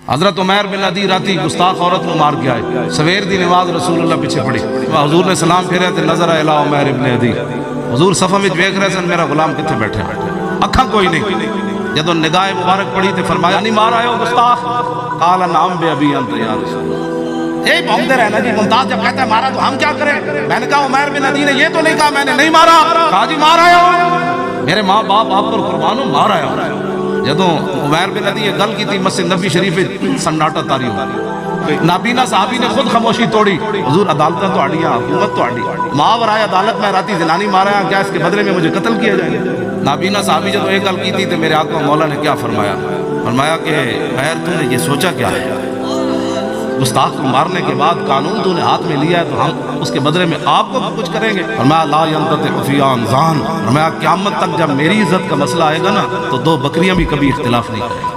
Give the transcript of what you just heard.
حضرت عمیر بن عدی راتی گستاخ عورت نو مار کے آئے، سویر دی نماز رسول اللہ پیچھے پڑھی، حضور نے سلام پھیرے تے نظر آئے الی عمیر بن عدی، حضور صفہ میں ویکھ رہے سن میرا غلام کتنے بیٹھے، اکھاں کوئی نہیں، جدو نگاہ مبارک پڑھی تے فرمایا نہیں مارا ہے وہ گستاخ؟ قال نعم بے ابی انت یا رسول اللہ۔ یہی بھونکتے رہنا جی، ممتاز جب کہتا ہے مارا تو ہم کیا کریں؟ میں نے کہا عمیر بن عدی نے یہ تو نہیں کہا میں نے نہیں مارا، کہا جی مار آیا ہو، میرے ماں باپ آپ پر قربان ہو، مار آیا ہو۔ جدوں عمیر بن عدی یہ گل کی تھی مسجد نبی شریف سناٹا تاری ہو، نابینا صحابی نے خود خاموشی توڑی، حضور عدالتیں تو آڑیاں، حکومت تو آڑی، ماورائے عدالت میں راتی زنانی مارا ہے، کیا اس کے بدلے میں مجھے قتل کیا جائے؟ نابینا صحابی جدوں ایک گل کی تھی تو میرے آقا مولا نے کیا فرمایا؟ فرمایا کہ خیر تم نے یہ سوچا کیا ہے؟ گستاخ کو مارنے کے بعد قانون تو نے ہاتھ میں لیا ہے تو ہم اس کے بدلے میں آپ کو کچھ کریں گے؟ فرمایا لا ینطق فی انزان، فرمایا قیامت تک جب میری عزت کا مسئلہ آئے گا نا تو دو بکریاں بھی کبھی اختلاف نہیں کریں گی۔